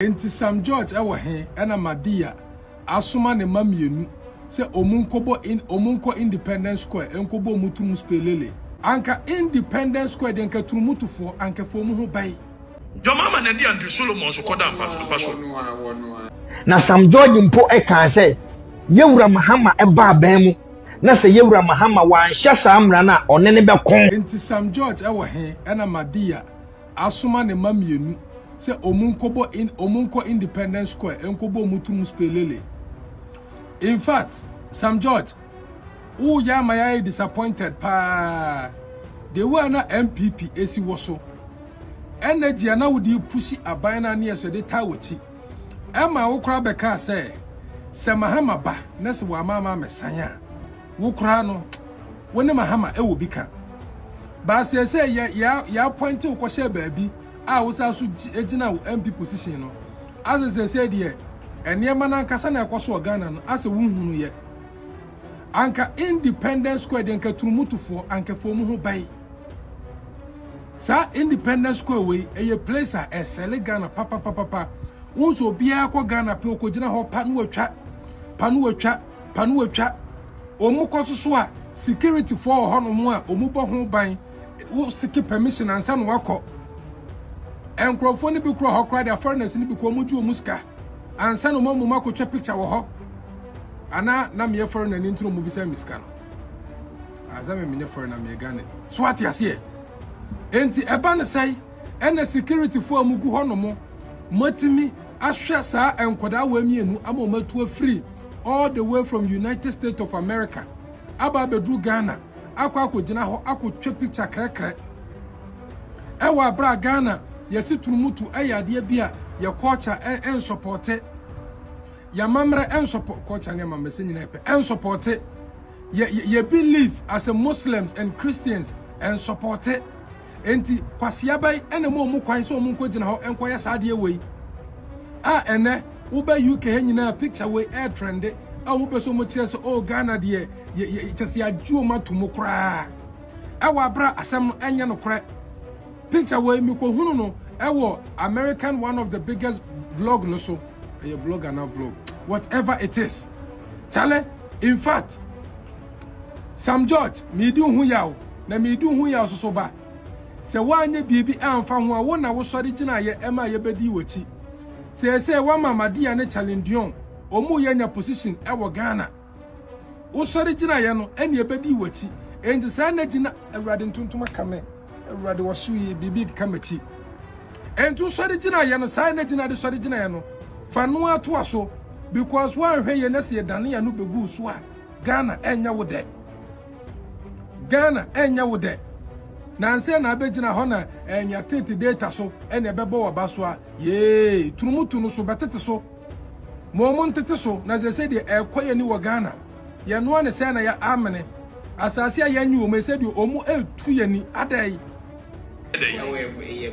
Enti Sam George ewo he ena Madia asoma ne mamienu se omunko Independence Square enkobo mutum spelele anka Independence Square den ka turumutufo anka fomu ho bai your mama na di Andrew Solomon so koda paso na Sam George mpo eka se yewura Mahama eba aban mu na se yewura Mahama wan hya samra na one ne bekon. Enti Sam George ewo he ena Madia asoma ne mamienu se omunko Independence Square enkobo mutum spelele. In fact, Sam George, who ya my disappointed pa they were na MPP esi woso. Energy na wudi pushi abana near so they tawati. Emma ukra beka say Mahama ba na se wa mama mesanya. Wukra no woni Mahama e wo bika. Ba say ya point to kwose baabi a wo sa so ejina MP position no. As they say there enema na nkasa na ekoso Ghana no ase wunhunu ye anka Independence Square den ka turumutufo anka fomu ho bai sa Independence Square we eye place a esele Ghana papa unso bia ko Ghana pe okogina ho panu watwa omuko so a security for hono mu a omubo ho ban wo siki permission ansa no wakọ enkrofo ni bi kro ho kra the foreigners ni bi ko muju omuska ansa no mamu makotwa picture wo ho ana na me foreigner ni ntro mu bisa miska no azame me foreigner me Ghana so ati ase enti eba ne sai ena security for amugu ho no mo matimi ahwe saa enkoda wa mienu ama matu free all the way from United States of America aba bedru Ghana akogina ho akotwa picture krekre ewa bra Ghana yesi turumutu ayade bia ya culture en support ya mamra en support culture ne mamese nyina epe en support ye believe as a Muslims and Christians and support enti kwasia bai ene mo kwan so mo nkogina ho enkoya saade wei a ene wo ba UK nyina picture we air trend a wo be so mo kire so oh Ghana de ye chese ajuo matomo kra ewa bra asem enya no kra picture we mi ko hunu no ewo American one of the biggest vlog no so a blogger na vlog whatever it is chale in fact Sam George mi di hu yawo na mi di hu yawo so ba se wanye bibi amfa ho a wo na wo sori gina ye ema ye bedi wochi se wa mama dia ne challenge omu ye nya position ewo Ghana wo sori gina ye no ene ye bedi wochi enji sa na gina awrade ntuntuma kame awrade wo so ye bibi kamachi entu sori gina ye no sa na gina de sori gina ye no fa no ato aso because one hwe ye na se dane ya no begu so a Ghana enya wo de na nse na abegina ho na enya tete data so ene bebo wo baso a ye turumutu no so betete so mo ntete so na je se de ekoye ni wo Ghana ye no ne se na ya amene asase ya nyu o me se de omu etu ye ni adai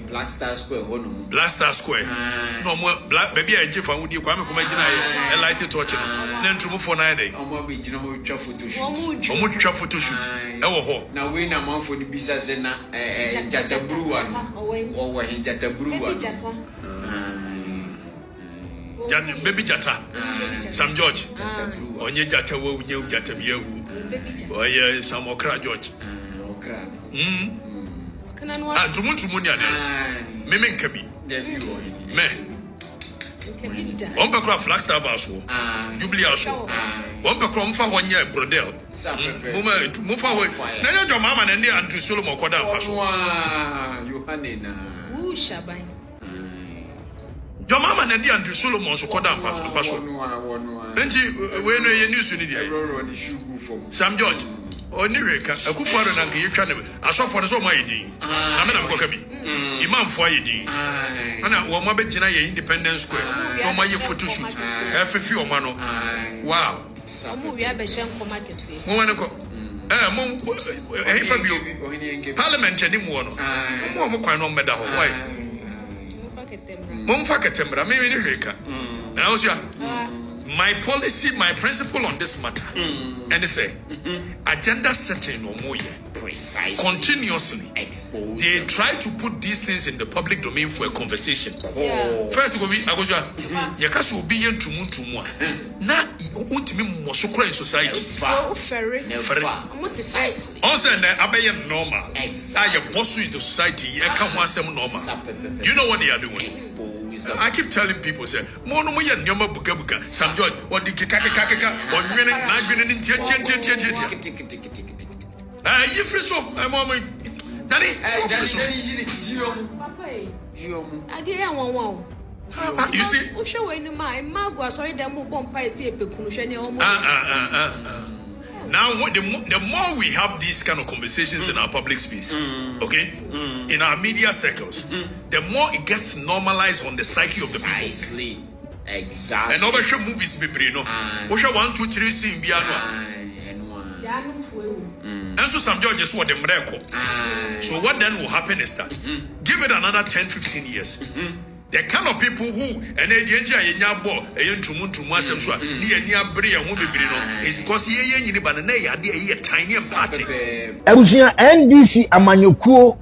Black Star Square hono Black Star Square no mo black baby a jefa wudi kwa me kuma gina ye light torch no na ntumu fo na dey omo be gina ho twa photo shoot omo twa photo shoot e wo ho na we na manfo ni bisa se na jata bruwa no wo he jata bruwa Jan baby jata Sam George onye jata wo nye jata bi ewu oye Sam Okra George okra Tumu ni ade. Me nkabi. Me. On bakra Flagstaff aso. Jubilee aso. On bakra mfa ho nya brodel. Mo fa ho. Na nya jo mama na ndi Andrew Solomon koda aso. Yohane na. Shaban. Jo mama na ndi Andrew Solomon so koda aso. Enti we no ye news ni dia. Sam George oni reka akufo na nka yetwa ne asofo ne so mo ayedi na me na mko kabi imam fo ayedi ana wo mo begina ye Independence Square no mo ye photo shoot FF o ma no wow Omu wi abehye nkoma kese mo wane ko mo Fabio parliament ni mo no mo kwan no meda ho why mo fa ketembra me ni reka na o sia My policy, my principle on this matter, and they say, agenda setting no more. Precisely. Continuously. Expose. They try to put these things in the public domain for a conversation. Yeah. First, I go, you can't be in tumu. Now, you want to be more so in society. Ferry. Precisely. Also, I be normal. Exactly. I boss in the society. I can't want some normal. Do you know what they are doing? I keep telling people, say, Mono Moya Nyama Bugabuga, Sam George, what the Kaka, or winning, not winning in Tia. You free so, I'm on my Daddy. You see? Now, the more we have these kind of conversations in our public space, okay, in our media circles, the more it gets normalized on the psyche of the people. Exactly. And over show movies, be no. Osha 1, 2, 3, see piano. And so some judges what them record. So what then will happen is that give it another 10, 15 years. The kind of people who and they is because ye tiny party. NDC amanyokuo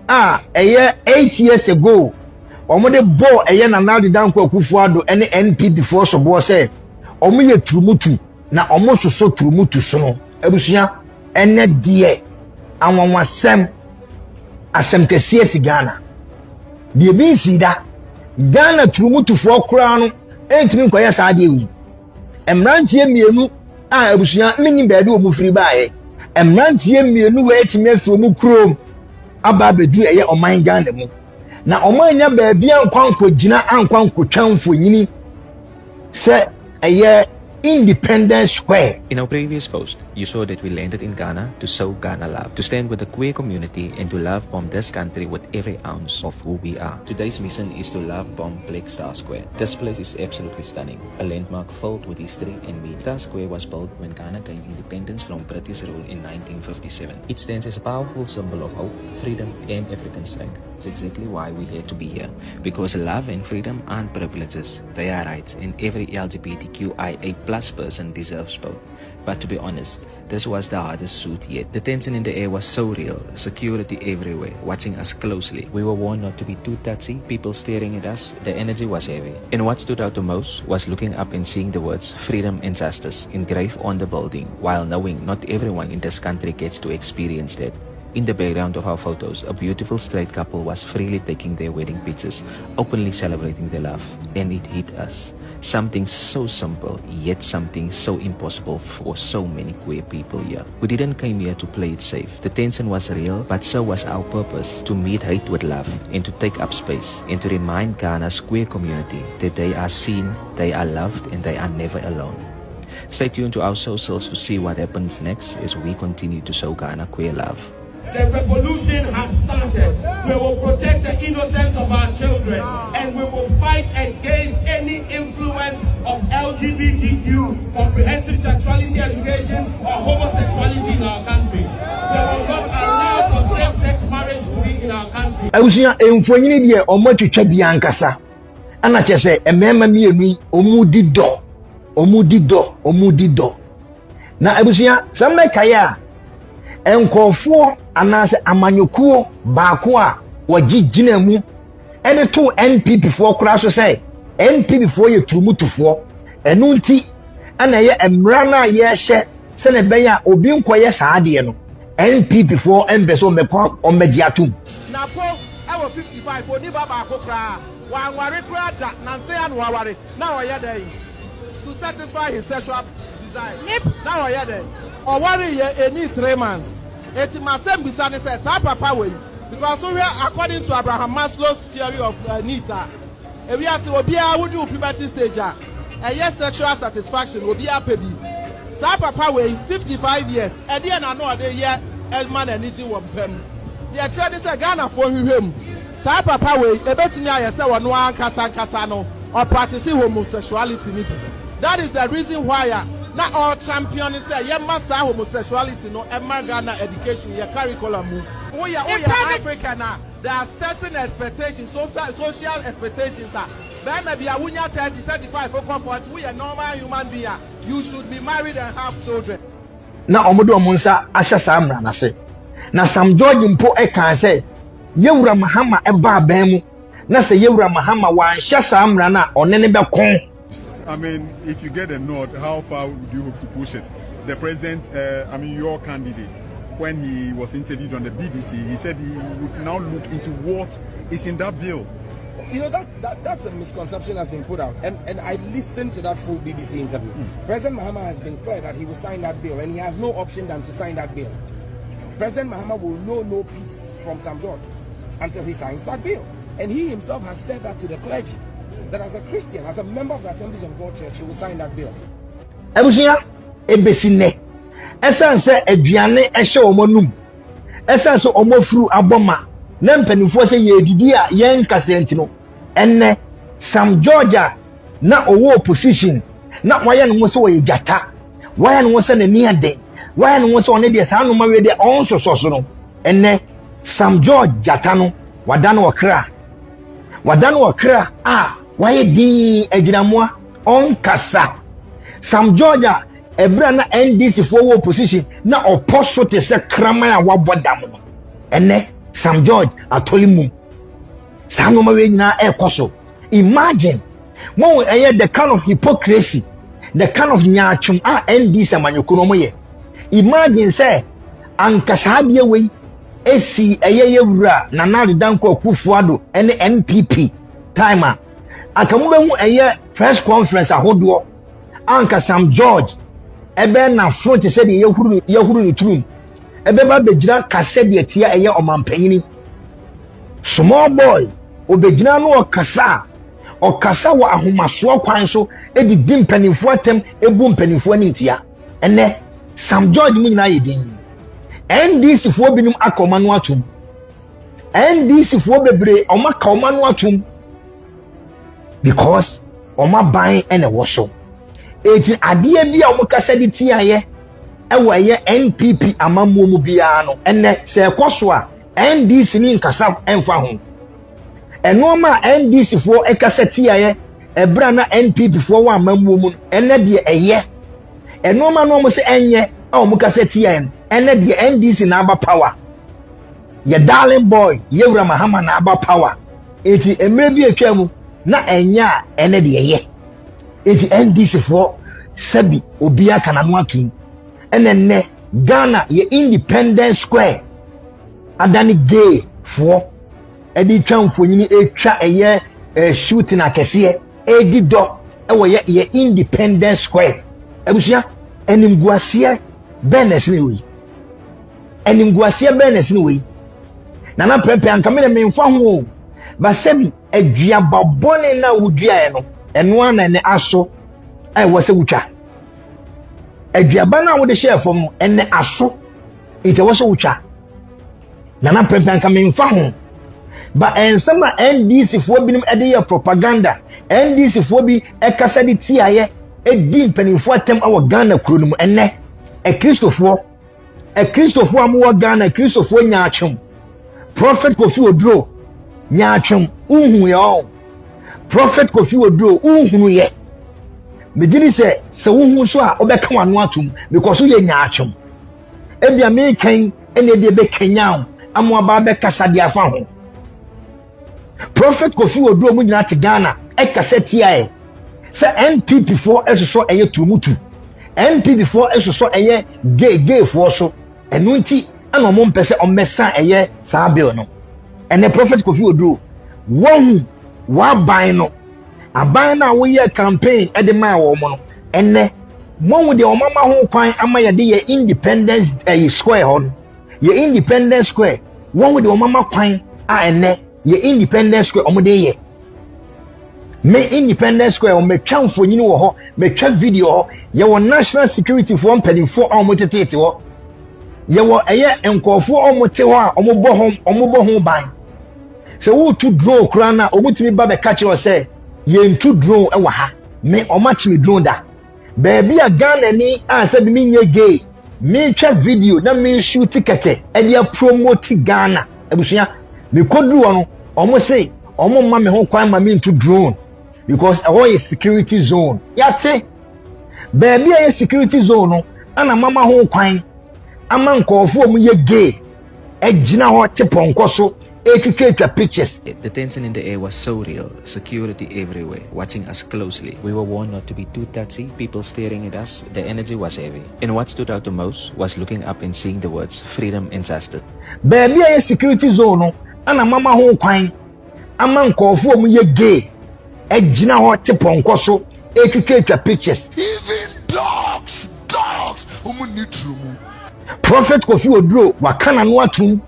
8 years ago. Omode bo na now the down Kufuado any NP before so bo say omoye trumutu na omoso so trumutu so no. Ebusua ene die anwanwasem asem kese si Ghana. Die bi si da Ghana trumutu fo kura no entimi nkoye sa de wi. Emrantie mienu ebusua mini baabi o mu firi baaye. Emrantie mienu we etimi afro mu krom aba bedu eye oman Ghana mu. Na omanya baabi ankwanko gina ankwanko twanfo nyini se eye Independence Square. In our previous post, you saw that we landed in Ghana to sow Ghana love, to stand with the queer community and to love bomb this country with every ounce of who we are. Today's mission is to love bomb Bigscout Square. This place is absolutely stunning, a landmark filled with history and meaning. Bigscout Square was built when Ghana gained independence from British rule in 1957. It stands as a powerful symbol of hope, freedom and African strength. It's exactly why we had to be here, because love and freedom aren't privileges, they are rights, and every LGBTQIA+ person deserves both. But to be honest, this was the hardest suit yet. The tension in the air was so real, security everywhere, watching us closely. We were warned not to be too touchy, people staring at us, the energy was heavy. And what stood out the most was looking up and seeing the words freedom and justice engraved on the building, while knowing not everyone in this country gets to experience that. In the background of our photos, a beautiful straight couple was freely taking their wedding pictures, openly celebrating their love, and it hit us. Something so simple, yet something so impossible for so many queer people here. We didn't come here to play it safe. The tension was real, but so was our purpose, to meet hate with love, and to take up space, and to remind Ghana's queer community that they are seen, they are loved, and they are never alone. Stay tuned to our socials to see what happens next as we continue to show Ghana queer love. The revolution has started. We will protect the innocence of our children, and we will fight against any influence of LGBTQ, comprehensive sexuality education, or homosexuality in our country. We will not allow for same-sex marriage to be in our country. Abusia emfonyini die omotwetwa biankasa. Ana chese emema mienu omudi do. Na abusia samekaya enkofo anase amanyokuo baako a wagigina mu ene to NPP fo kura so say NPP fo ye turumutufo enu nti ana ye emra na ye hye se ne ben ya obi nkoye saade no NPP fo embeso mekwa omegi atum na po ewo 55 oni baba akokra wa nware kra da na nse ya no waware na oye dey to satisfy his sexual desire na oye dey o worry ye any 3 months. Eti masem bisane says papa way because we are according to Abraham Maslow's theory of needs we are say obia would do puberty stage yes sexual satisfaction obia pebi sa papa way 55 years and then no dey year elman energy won pem the actually say Ghana for hwem sa papa way ebetimi aye say wono ankasa no or practice homosexuality ni that is the reason why na all champions say yemasa homosexuality no Ghana education your curriculum we are Africa now there are certain expectations social expectations Maybe a wunya 30, 35 for comfort. We are normal human being. You should be married and have children. Na omodo omonsa ahya samra na se. Na Sam George mpo e kan se yewura Mahama e ba ban mu. Na se yewura Mahama wan hya samra na onene be kon. I mean, if you get a nod, how far would you hope to push it? The president, your candidate, when he was interviewed on the BBC, he said he would now look into what is in that bill. You know, that's a misconception that's been put out. And I listened to that full BBC interview. President Mahama has been clear that he will sign that bill, and he has no option than to sign that bill. President Mahama will know no peace from Sam George until he signs that bill. And he himself has said that to the clergy, that as a Christian, as a member of the Assemblies of God Church, he will sign that bill. Ebusia ebesine esanse aduane ehye omonum esanse omofuru aboma na mpanifo se ye didi a yen kasenti no enne Sam George na owo opposition na waye no so ye jata waye no so na ni ade waye no so ne de sanu ma we de on so no enne Sam George jata no wadano wakra waye din aginamoa on kasa Sam George ebra na NDC for wo position na oposo te se krama ya wabodam no ene Sam George atolimu sanu ma we nyina ekoso. Imagine when we the kind of hypocrisy, the kind of nyachum NDC amanyoko no ye. Imagine say ankasabie we esi yewura na na danko akufuado ene NPP timer akamu hu press conference ahodo anka Sam George ebe na front said yehuru ni trum ebe ba begira kase de atia omampanyini small boy obegina no okasa wa ahomaso kwan so edi dimpanifo atem ebu mpanifo animtia ene Sam George mu nyina yedin NDC fo binum akoma no atum NDC fo bebre omaka oma no atum because oma ban ene woso eti ade bia omukasa di tiaye ewo ye NPP amamu mu bia no ene se ekoso a NDC ni nkasa emfa ho enoma NDC fo ekasa tiaye ebra na NPP fo wa amamu mu ene de eye enoma no mo se enye a omukasa tiaye ene de NDC na aba power ye darling boy yewura Mahama na aba power eti emre bi atwamu na enya ene de eye eti NDC for sabi obia kana no atum ene Ghana ye Independence Square adani gay for edi twamfo nyini etwa eye shooting akese edi do ewo ye Independence Square ebusia enimguasie benes ni wi enimguasie benes ni wi nana pepe ankamene memfa ho ba sabi adua babone na wudua no eno ana ne aso ai wo se wutwa aduaba na wo de share fom ene aso ite wo se wutwa nana pepe ankamemfa ho ba ensama NDC fo binum ede ye propaganda NDC fo bi ekasa di tiaye edi mpanifo atem awo Ghana kuro mu ene Kristofo amu Ghana Kristofo nyaachum Prophet Kofi Oduro nyaachum unhu ye Prophet Kofi Oduro unhu ye medini se unhu so a obeka wano atum because ye nyaachum ebia me kan ene de be kenyaw amu aba be kasa dia fa ho Prophet Kofi Oduro mu nyina te Ghana ekasa tiae se NPP for eso eye turumutu NPP for eso eye gay for so enu nti ana mo mpese o mesa eye saa bill no ene Prophet Kofi Oduro won wa ban no aban na wo ye campaign e de ma wo mo no ene mo de o mama ho kwan ama ye de ye Independence Square hon ye Independence Square won de o mama kwan a ene ye Independence Square o mo de ye me Independence Square o me twamfo nyini wo ho me twa video ho ye wo national security for mpanifo a mo tetete ho ye wo eye enkofo o mo te ho a o mo bo ho ban se wo tu drone kura na o mutimi ba be catch o say ye ntu drone e wa ha me o match me drone da baby a Ghana ni a se bi me nye gay me twa video na me shoot keke e dia promote Ghana ebusia me kodru no o mo say o mo ma me ho kwan ma me ntu drone because ɛhɔ yɛ security zone yate baabi a yɛ security zone no ana mama ho kwan ama nkɔɔfo mu yɛ gay ɛgyina hɔ te pɔnkɔ so etwetwa pictures. The tension in the air was so real, security everywhere, watching us closely. We were warned not to be too touchy, people staring at us, the energy was heavy. And what stood out the most was looking up and seeing the words freedom and justice. Baby, a security zone, no, ana mama ho kwan, ama nkɔɔfo mu yɛ gay, ɛgyina hɔ te pɔnkɔ so etwetwa pictures. Even dogs, need to. Prophet Kofi Oduro wakana no atum.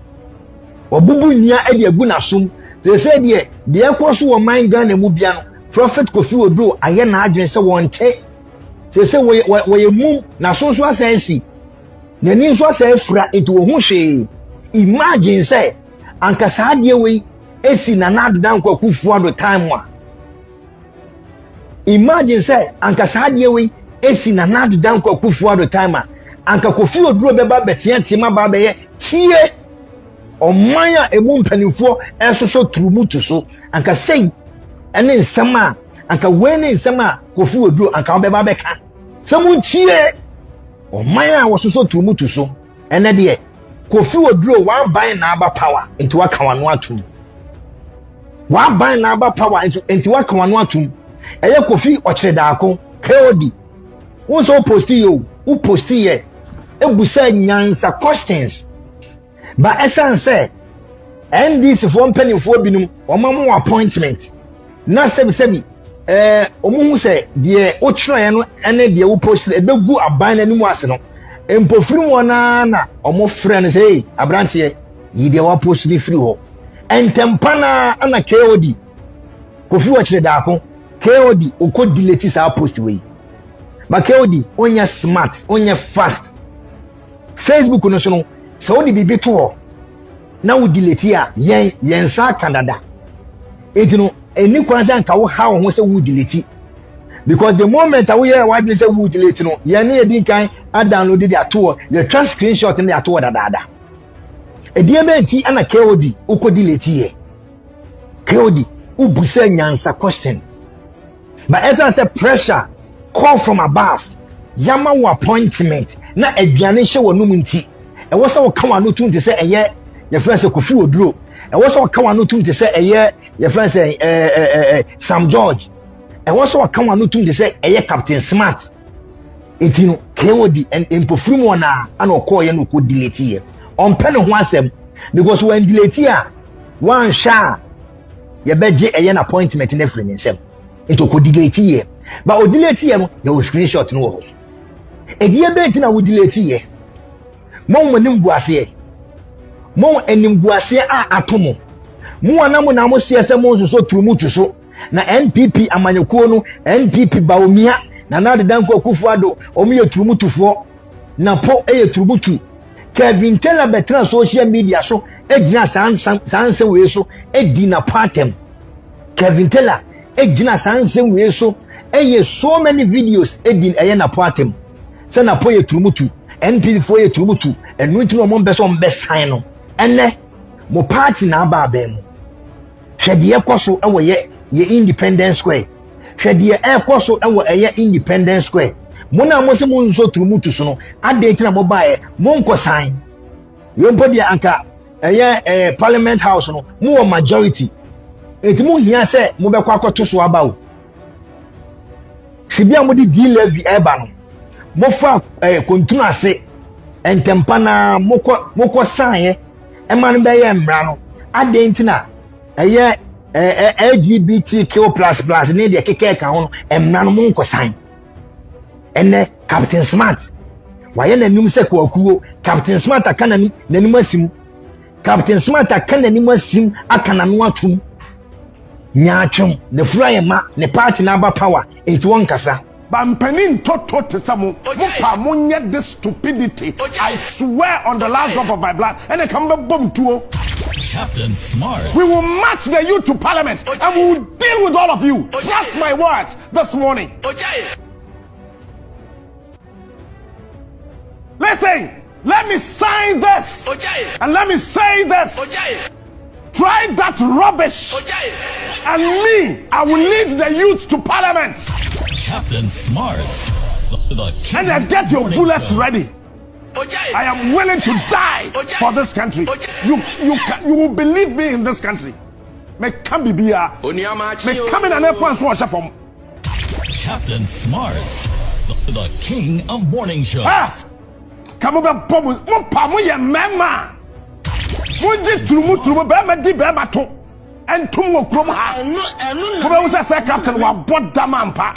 Obubu nya edi egu na sum they say de ekoso wo man Ghana mu bia no Prophet Kofi Oduro aye na adwen se wonte they say we mum na so asensi na ni so asenfra etu wo hu hwe imagine say anka saade we esi na nadodan kwakufu ado time wa imagine say anka saade we esi na nadodan kwakufu ado time anka Kofi Oduro beba betiantima ba be ye tie Omaya emu mpanifo esoso turumutu so anka sei ene nsama anka wene nsama Kofi Oduro anka obeba beka samunchie omaya wososo turumutu so ene de Kofi Oduro wan ban na aba power enti waka wano atum wan ban na aba power enti waka wano atum eye Kofi okire daako KOD won so posti yo u posti ye ebusa nyansa questions. But essence say NDC for penny for binum omamu appointment na sebi omu say de otro no ene de wo post e begu aban na nimu ase no empofiri mo na omo frɛ say abrantie yi de wa post ni free ho entempa na ana KOD Kofi wo kire da ko KOD oko delete sa post we but KOD onya smart onya fast Facebook no so no so di bibi to na wo delete a yen sa Canada etino eni kwanza nka wo ha wo se wo delete because the moment we hear why say wo delete no ye na edin kan a download the ato the screenshot na ato dada edie menti ana KOD uko delete ye KOD ubusa nyansa question but as I say pressure call from above yama wo appointment na aduane hye wo num nti e wo se wo kan wa no tum te se eye your friend say Kofi Oduro e wo se wo kan wa no tum te se eye your friend say Sam George e wo se wo kan wa no tum te se eye Captain Smart etino KOD and empofrim wona ana okọ ye no ko delete ye on pen ho asem because when delete a one sha ye beje eye na appointment na free nsem into ko delete ye but o delete ye no ye wo screenshot no wo edie be ntina wo delete ye mo nim guase mo enim guase a atomo mo anamo na mo siese mo so turumutu so na NPP amanyekuo no NPP baomia na na dedan ko Akufo-Addo omo ye turumutufo na po eye turumutu Kevin Taylor betra social media so ejina sanse we so edi na patem Kevin Taylor ejina sanse we so eye so many videos edi eye na patem se na po ye turumutu NPP for ye turumutu enu ntino mo mbe so mbe sign no ene mo party na aba ba mu hwede ekoso ewo ye Independence Square hwede ekoso ewo eye Independence Square mona mo se mo nso turumutu so no ade tina mo ba ye mo nko sign yompo dia anka eye Parliament House no mo majority enti mo hia se mo be kwa akoto so aba o sibia mo di levy eba no mo fa kontinu ase entempa na moko sign emanu be ye mra no ade ntina eye LGBTQ++ ne de keke ka ho no emra no mo nko sign ene Captain Smart waye na num se kwakuo Captain Smart akana nanim asim Captain Smart akana nanim asim akana no atum nyaatwem the fly ma ne party na aba power it won kasa Bampanin toto te samo mupa munye this stupidity I swear on the last drop of my blood and it come bomb tuo Captain Smart. We will march the youth to parliament and we will deal with all of you. Trust my words this morning. Listen, let me sign this and let me say this. Try that rubbish. And me, I will lead the youth to parliament. Captain Smart. The king And then get your morning bullets show. ready. I am willing to die for this country. You will believe me in this country. Me come be here. Me come in and everyone so from. Captain Smart. The king of morning show. Ah! Come over, pomu. Mo pamu ye mema. Mo ji trumu be me di be ma to. Entum wo krom ha. Ko be wo say captain wa boda mampa.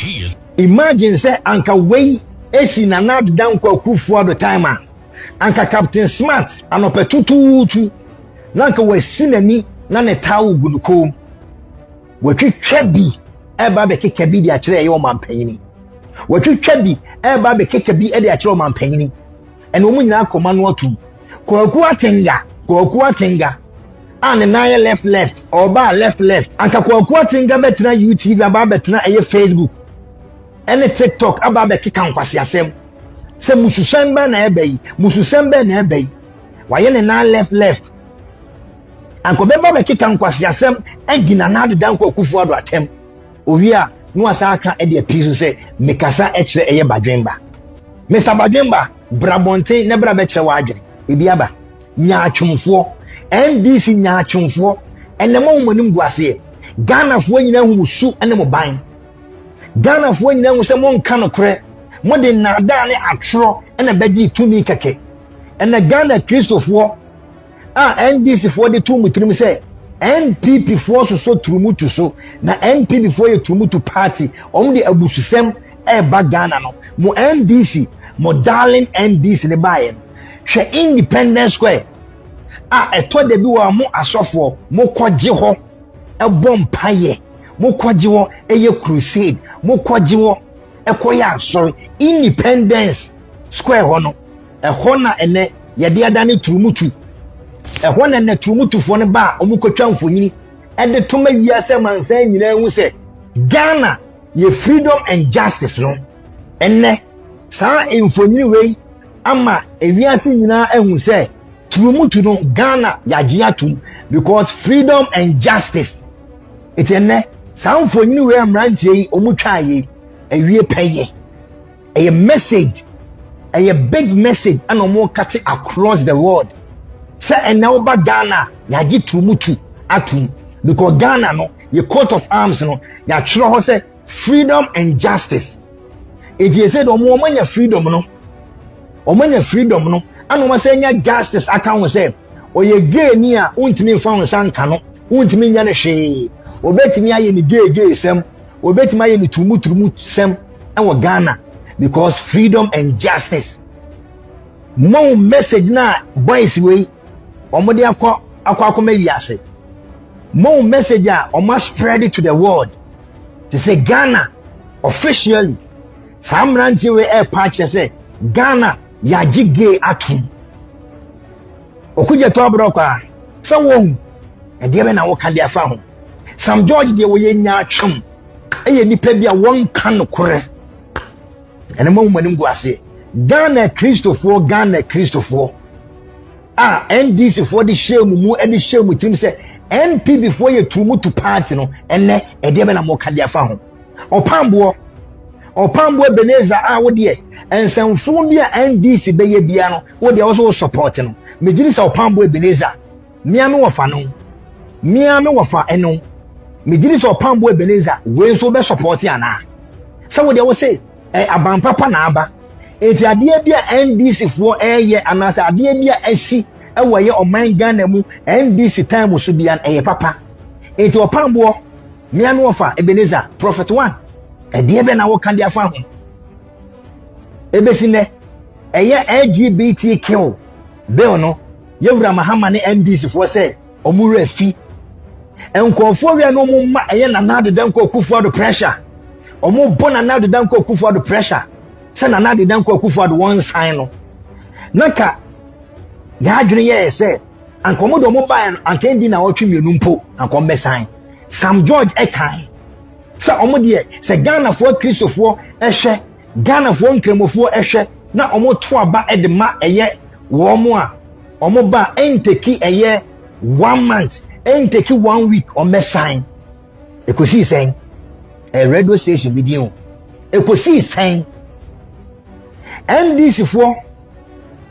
Imagine say anka wey esi na nad down Kwakufu at the time anka Captain Smart anope tututu nanka we sinani na ne tawo gunukom we twetwa bi eba be keka bi di akire ye o mampanyini we twetwa bi eba be keka bi e di akire o mampanyini ene omu nyina akoma no atu Kwaku atenga and na left or ba left anka Kwaku atenga betina YouTube aba betina eye Facebook ene TikTok aba be keka nkwase asem se mususembe na ebeyi waye ne na left anko beba be keka nkwase asem egina na adedan Kwakufu ado atem owi a no asaka e de apiso se mekasa e kire eye badwenba Mr. Badwenba brabonte ne bra be kire wa adwene ebi aba nya atwomfo NDC nya atwomfo ene mo monim guase Ghana fo nyina hu su ene mo ban Ghana fo nyina hu se mo nka no kre mo de nada ne atro ene beji tumi keke ene Ghana Christopher NDC fo de tumu trim se NPP fo so tumu to so na NPP fo ye tumu to party om de abususem e ba Ghana no mo NDC mo darling NDC ne baye hwe Independence Square eto de bi wa mo asofo mo kwaje ho e bom paye mo kwaje ho eye crusade mo kwaje ho ekoya sorry Independence Square ho no ho na ene ye de adane turumutu ho na ne turumutu fo ne ba omukotwa mfonyini e de toma wiase mansan nyina hu se Ghana ye freedom and justice no enne sa mfonyini wei ama ewiase nyina ehun se turumutu no Ghana yaji atum because freedom and justice etenne sa mfonyini wei amrantie yi omutwa yi ewie peye a message a big message and omo cut across the world say ena oba Ghana yaji turumutu atum because Ghana no ye coat of arms no ya chiro ho say freedom and justice it is said omo manya freedom no and omo say nya justice aka ho say oye gay ni a untimi fa ho sanka no untimi nya ne hwe obetimi aye ni gay sem obetimi aye ni turumutu sem and Ghana because freedom and justice more message na boys way omode akwa wiase more message must spread it to the world to say Ghana officially samranti we patch say Ghana yaji gay atum okuje to abrokwa so won e de be na wo kan de afa ho Sam George de wo ye nya atwom eye nipa bia won kan no kore ene mo manim guase Ghana Christopher NDC for the shame mu e de shame tim se NP before ye tumu to party no ene e de be na mo ka de afa ho opambo Ebenezer wo de ensamfo bia NDC be ye bia no wo de also support no mejiri sa opambo Ebenezer miame wo fa eno mejiri sa opambo Ebenezer we so be support ana so wo de wo say abampapa na aba enti ade bia NDC fo eye anasa ade bia asi ewoye oman Ghana mu NDC time so bia eye papa enti opambo miame wo fa Ebenezer prophet 1 ade be na wo kan dia fa ho ebesine eye LGBTQ bill no yewura Mahama ne NDC fo say omura fi enkofo wi no mo ma eye na na de Kwakufu ado pressure omo bona na de Kwakufu ado pressure se na na de Kwakufu ado one sign no naka ya adwene ye se ankomo do mo ba anka ndi na otwe mienu mpo ankom be sign Sam George ekai se omo de se Ghana fo Christopher ehwe Ghana fo nkremofo ehwe na omo to aba edema eye wo mo a omo ba enteki eye 1 month ain't take 1 week or me sign. You could see saying a radio station with you. You could see saying and this for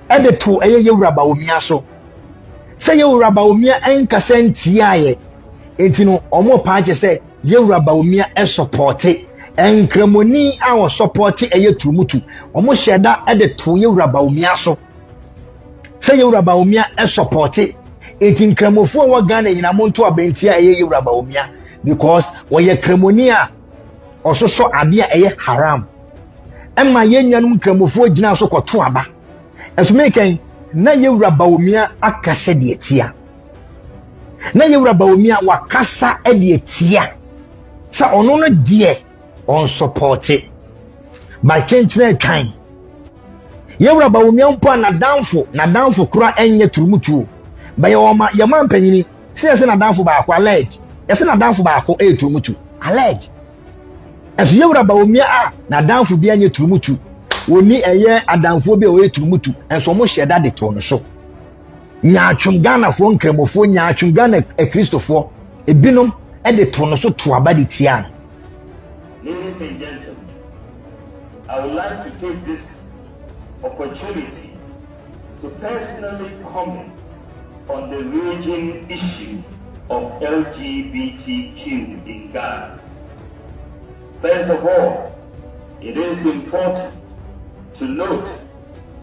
at the 2 a year rubber so say you rubber ain't cassent tiaye. It you know or more patches say you rubber a support it and cremoni our support a year to mutu almost share that at the 2 year rubber so say you rubber a support it. It in cremofo wa Ghana in a monto abentia a year rubber because when you cremonia also so adia a haram. And my yen cremofo jina so koto aba. As making na ye rabaumia akase de tia. Na ye rabaumia wakasa e de tia. Sa ono no de on support it. By change na kind. Ye rabaumia mpo na danfo kura enye turumutu. By your man penyini say na danfo ba akwa allege. Yes na danfo ba akwa e turumutu. Allege. As ye rabaumia na danfo bi enye turumutu. Woni eye adamfo bi o etumutu enso mo hye da de to no so nya atwungana fo nkremofo nya atwungana kristofo ebinom e de to no so to abade tia. Ladies and gentlemen, I would like to take this opportunity to personally comment on the raging issue of LGBTQ in Ghana. First of all, it is important to note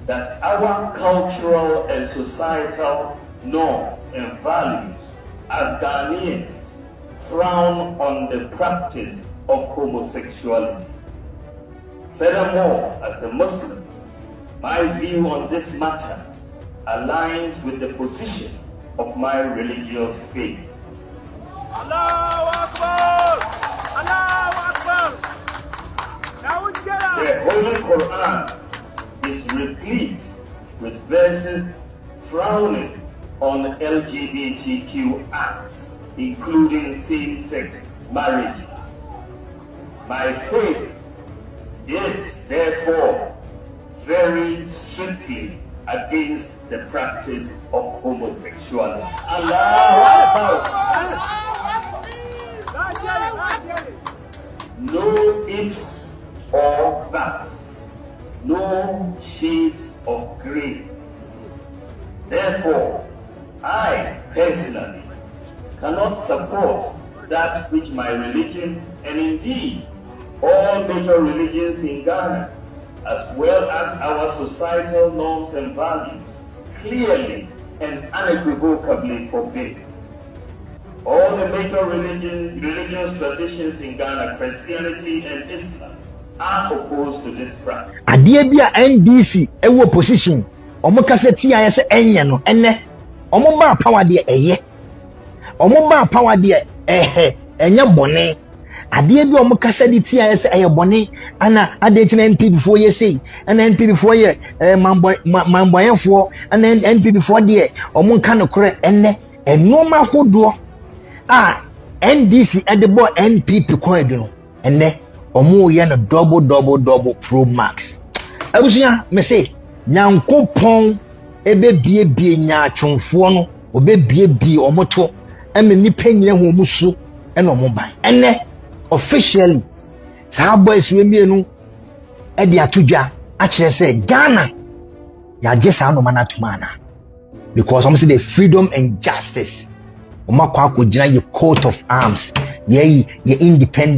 that our cultural and societal norms and values as Ghanaians frown on the practice of homosexuality. Furthermore, as a Muslim, my view on this matter aligns with the position of my religious faith. Allahu Akbar! Allahu Akbar! The Holy Quran is replete with verses frowning on LGBTQ acts, including same-sex marriages. My faith is therefore very strictly against the practice of homosexuality. No ifs or buts, no shades of grey. Therefore, I personally cannot support that which my religion and indeed all major religions in Ghana, as well as our societal norms and values, clearly and unequivocally forbid. All the major religious traditions in Ghana, Christianity and Islam, are opposed to this practice. Adie bia NDC ewo position omo kaseti ya se enye no enne omo ba power de eye omo ba power de enye bone adie bi omo kaseti ti ya se eye bone ana adeti na NP before ye say ana NP before ye mamboyefo ana NP before de omo nka no kore enne enoma hodo NDC edebo NPP koedu no enne omo ye no double pro max abusuya me say nyankopon ebe bie nya atwonfo no obebie omoto eme nipa nyine ho musu ena omo ban enne officially sa boys we mienu e de atodwa a kire say Ghana ya jesa no manatumana because omo say the freedom and justice omo kwa akogina ye coat of arms ye independent